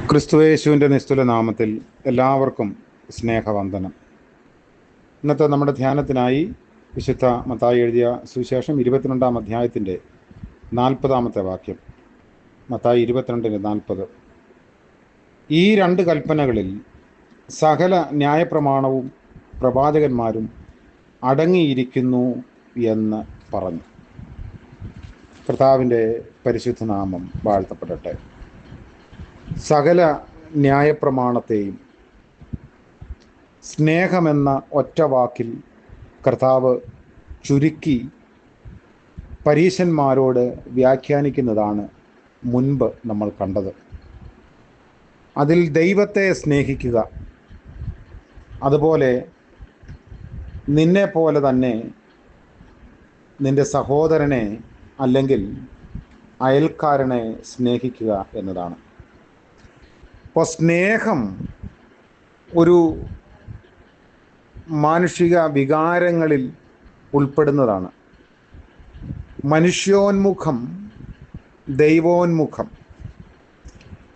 ക്രിസ്തുയേശുവിൻ്റെ നിസ്തുല നാമത്തിൽ എല്ലാവർക്കും സ്നേഹവന്ദനം. ഇന്നത്തെ നമ്മുടെ ധ്യാനത്തിനായി വിശുദ്ധ മത്തായി എഴുതിയ സുവിശേഷം 22-ാം അധ്യായത്തിൻ്റെ 40-ാമത്തെ വാക്യം. മത്തായി 22:40. ഈ രണ്ട് കൽപ്പനകളിൽ സകല ന്യായപ്രമാണവും പ്രവാചകന്മാരും അടങ്ങിയിരിക്കുന്നു എന്ന് പറഞ്ഞു. കർത്താവിൻ്റെ പരിശുദ്ധ നാമം വാഴ്ത്തപ്പെടട്ടെ. സകല ന്യായപ്രമാണത്തെയും സ്നേഹമെന്ന ഒറ്റ വാക്കിൽ കർത്താവ് ചുരുക്കി പരീശന്മാരോട് വ്യാഖ്യാനിക്കുന്നതാണ് മുൻപ് നമ്മൾ കണ്ടത്. അതിൽ ദൈവത്തെ സ്നേഹിക്കുക, അതുപോലെ നിന്നെപ്പോലെ തന്നെ നിൻ്റെ സഹോദരനെ അല്ലെങ്കിൽ അയൽക്കാരനെ സ്നേഹിക്കുക എന്നതാണ്. അപ്പോൾ സ്നേഹം ഒരു മാനുഷിക വികാരങ്ങളിൽ ഉൾപ്പെടുന്നതാണ്. മനുഷ്യോന്മുഖം, ദൈവോന്മുഖം.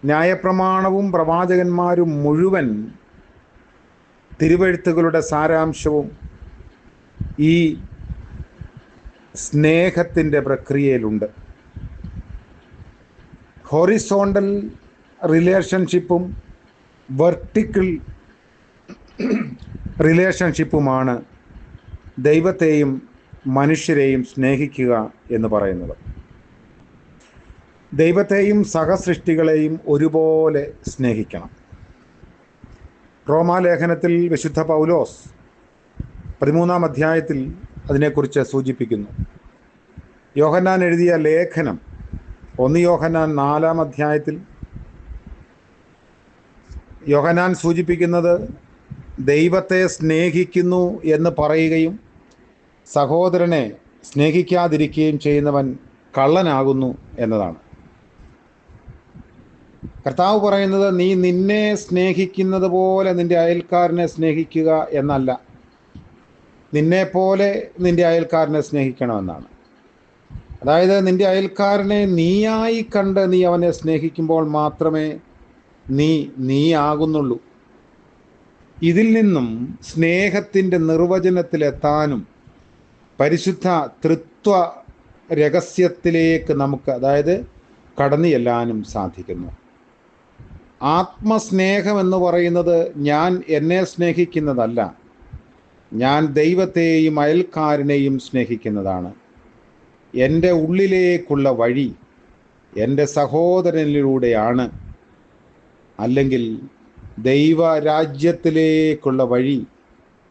ന്യായപ്രമാണവും പ്രവാചകന്മാരും മുഴുവൻ തിരുവെഴുത്തുകളുടെ സാരാംശവും ഈ സ്നേഹത്തിൻ്റെ പ്രക്രിയയിലുണ്ട്. ഹൊറിസോണ്ടൽ റിലേഷൻഷിപ്പും വെർട്ടിക്കൽ റിലേഷൻഷിപ്പുമാണ് ദൈവത്തെയും മനുഷ്യരെയും സ്നേഹിക്കുക എന്ന് പറയുന്നത്. ദൈവത്തെയും സഹസൃഷ്ടികളെയും ഒരുപോലെ സ്നേഹിക്കണം. റോമാലേഖനത്തിൽ വിശുദ്ധ പൗലോസ് 13-ാം അധ്യായത്തിൽ അതിനെക്കുറിച്ച് സൂചിപ്പിക്കുന്നു. യോഹന്നാൻ എഴുതിയ ലേഖനം 1 യോഹന്നാൻ 4-ാം അധ്യായത്തിൽ യോഹന്നാൻ സൂചിപ്പിക്കുന്നത് ദൈവത്തെ സ്നേഹിക്കുന്നു എന്ന് പറയുകയും സഹോദരനെ സ്നേഹിക്കാതിരിക്കുകയും ചെയ്യുന്നവൻ കള്ളനാകുന്നു എന്നതാണ്. കർത്താവ് പറയുന്നത് നീ നിന്നെ സ്നേഹിക്കുന്നത് പോലെ നിൻ്റെ അയൽക്കാരനെ സ്നേഹിക്കുക എന്നല്ല, നിന്നെപ്പോലെ നിൻ്റെ അയൽക്കാരനെ സ്നേഹിക്കണമെന്നാണ്. അതായത് നിൻ്റെ അയൽക്കാരനെ നീയായി കണ്ട് നീ അവനെ സ്നേഹിക്കുമ്പോൾ മാത്രമേ നീ ആകുന്നുള്ളൂ. ഇതിൽ നിന്നും സ്നേഹത്തിൻ്റെ നിർവചനത്തിലെത്താനും പരിശുദ്ധ തൃത്വ രഹസ്യത്തിലേക്ക് നമുക്ക് കടന്നു ചെല്ലാനും സാധിക്കുന്നു. ആത്മസ്നേഹം എന്ന് പറയുന്നത് ഞാൻ എന്നെ സ്നേഹിക്കുന്നതല്ല, ഞാൻ ദൈവത്തെയും അയൽക്കാരനെയും സ്നേഹിക്കുന്നതാണ്. എൻ്റെ ഉള്ളിലേക്കുള്ള വഴി എൻ്റെ സഹോദരനിലൂടെയാണ്, അല്ലെങ്കിൽ ദൈവരാജ്യത്തിലേക്കുള്ള വഴി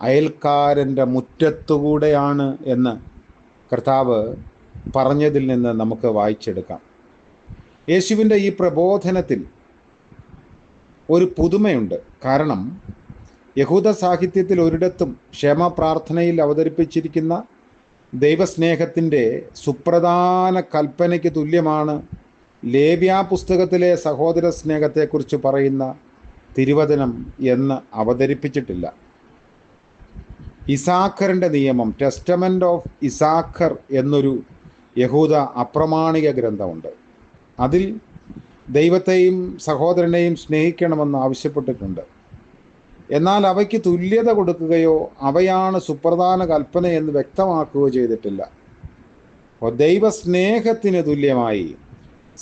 അയൽക്കാരൻ്റെ മുറ്റത്തുകൂടെയാണ് എന്ന് കർത്താവ് പറഞ്ഞതിൽ നിന്ന് നമുക്ക് വായിച്ചെടുക്കാം. യേശുവിൻ്റെ ഈ പ്രബോധനത്തിൽ ഒരു പുതുമയുണ്ട്. കാരണം യഹൂദ സാഹിത്യത്തിൽ ഒരിടത്തും ക്ഷേമപ്രാർത്ഥനയിൽ അവതരിപ്പിച്ചിരിക്കുന്ന ദൈവസ്നേഹത്തിൻ്റെ സുപ്രധാന കൽപ്പനയ്ക്ക് തുല്യമാണ് ലേവ്യ പുസ്തകത്തിലെ സഹോദര സ്നേഹത്തെക്കുറിച്ച് പറയുന്ന തിരുവചനം എന്ന് അവതരിപ്പിച്ചിട്ടില്ല. ഇസാഖറിൻ്റെ നിയമം, ടെസ്റ്റമെൻ്റ് ഓഫ് ഇസാഖർ എന്നൊരു യഹൂദ അപ്രമാണിക ഗ്രന്ഥമുണ്ട്. അതിൽ ദൈവത്തെയും സഹോദരനെയും സ്നേഹിക്കണമെന്ന് ആവശ്യപ്പെട്ടിട്ടുണ്ട്. എന്നാൽ അവയ്ക്ക് തുല്യത കൊടുക്കുകയോ അവയാണ് സുപ്രധാന കൽപ്പനയെന്ന് വ്യക്തമാക്കുകയോ ചെയ്തിട്ടില്ല. അപ്പോൾ ദൈവസ്നേഹത്തിന് തുല്യമായി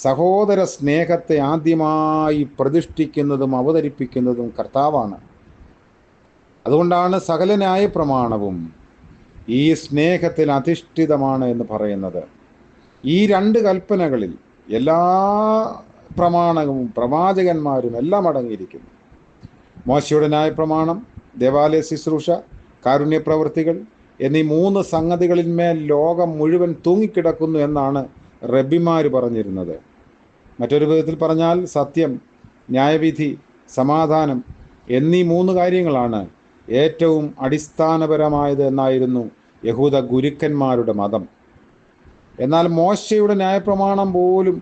സഹോദര സ്നേഹത്തെ ആദ്യമായി പ്രതിഷ്ഠിക്കുന്നതും അവതരിപ്പിക്കുന്നതും കർത്താവാണ്. അതുകൊണ്ടാണ് സകല ന്യായപ്രമാണവും ഈ സ്നേഹത്തിൽ അധിഷ്ഠിതമാണ് എന്ന് പറയുന്നത്. ഈ രണ്ട് കൽപ്പനകളിൽ എല്ലാ പ്രമാണവും പ്രവാചകന്മാരും എല്ലാം അടങ്ങിയിരിക്കുന്നു. മോശയുടെ ന്യായപ്രമാണം, ദേവാലയ ശുശ്രൂഷ, കാരുണ്യപ്രവൃത്തികൾ എന്നീ 3 സംഗതികളിന്മേൽ ലോകം മുഴുവൻ തൂങ്ങിക്കിടക്കുന്നു എന്നാണ് റബ്ബിമാർ പറഞ്ഞിരുന്നത്. മറ്റൊരു വിധത്തിൽ പറഞ്ഞാൽ സത്യം, ന്യായവിധി, സമാധാനം എന്നീ 3 കാര്യങ്ങളാണ് ഏറ്റവും അടിസ്ഥാനപരമായത് എന്നായിരുന്നു യഹൂദ ഗുരുക്കന്മാരുടെ മതം. എന്നാൽ മോശയുടെ ന്യായപ്രമാണം പോലും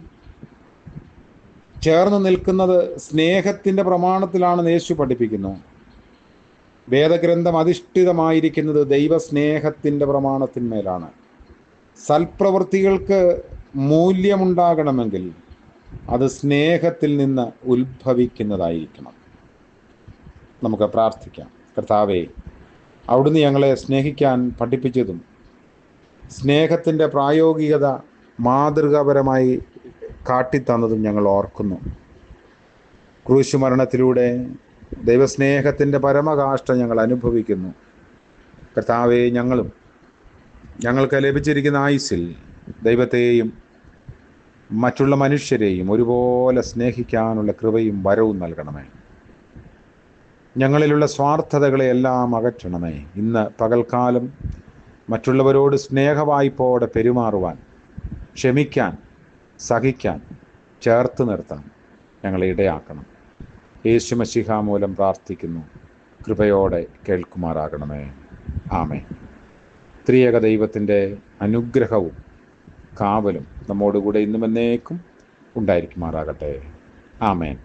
ചേർന്ന് നിൽക്കുന്നത് സ്നേഹത്തിൻ്റെ പ്രമാണത്തിലാണെന്ന് യേശു പഠിപ്പിക്കുന്നു. വേദഗ്രന്ഥം അധിഷ്ഠിതമായിരിക്കുന്നത് ദൈവസ്നേഹത്തിൻ്റെ പ്രമാണത്തിന്മേലാണ്. സൽപ്രവൃത്തികൾക്ക് മൂല്യമുണ്ടാകണമെങ്കിൽ അത് സ്നേഹത്തിൽ നിന്ന് ഉത്ഭവിക്കുന്നതായിരിക്കണം. നമുക്ക് പ്രാർത്ഥിക്കാം. കർത്താവേ, അവിടുന്ന് ഞങ്ങളെ സ്നേഹിക്കാൻ പഠിപ്പിച്ചതും സ്നേഹത്തിൻ്റെ പ്രായോഗികത മാതൃകാപരമായി കാട്ടിത്തന്നതും ഞങ്ങൾ ഓർക്കുന്നു. ക്രൂശ് മരണത്തിലൂടെ ദൈവസ്നേഹത്തിൻ്റെ പരമകാഷ്ഠ ഞങ്ങൾ അനുഭവിക്കുന്നു. കർത്താവേ, ഞങ്ങൾക്ക് ലഭിച്ചിരിക്കുന്ന ആയുസ്സിൽ ദൈവത്തെയും മറ്റുള്ള മനുഷ്യരെയും ഒരുപോലെ സ്നേഹിക്കാനുള്ള കൃപയും വരവും നൽകണമേ. ഞങ്ങളിലുള്ള സ്വാർത്ഥതകളെയെല്ലാം അകറ്റണമേ. ഇന്ന് പകൽക്കാലം മറ്റുള്ളവരോട് സ്നേഹവായ്പോടെ പെരുമാറുവാൻ, ക്ഷമിക്കാൻ, സഹിക്കാൻ, ചേർത്ത് നിർത്താൻ ഞങ്ങളെ ഇടയാക്കണം. യേശു മശിഹ മൂലം പ്രാർത്ഥിക്കുന്നു. കൃപയോടെ കേൾക്കുമാറാകണമേ. ആമേൻ. ത്രിയേക ദൈവത്തിൻ്റെ അനുഗ്രഹവും കാവലും നമ്മോടുകൂടെ ഇന്നും എന്നേക്കും ഉണ്ടായിരിക്കുമാറാകട്ടെ. ആമേൻ.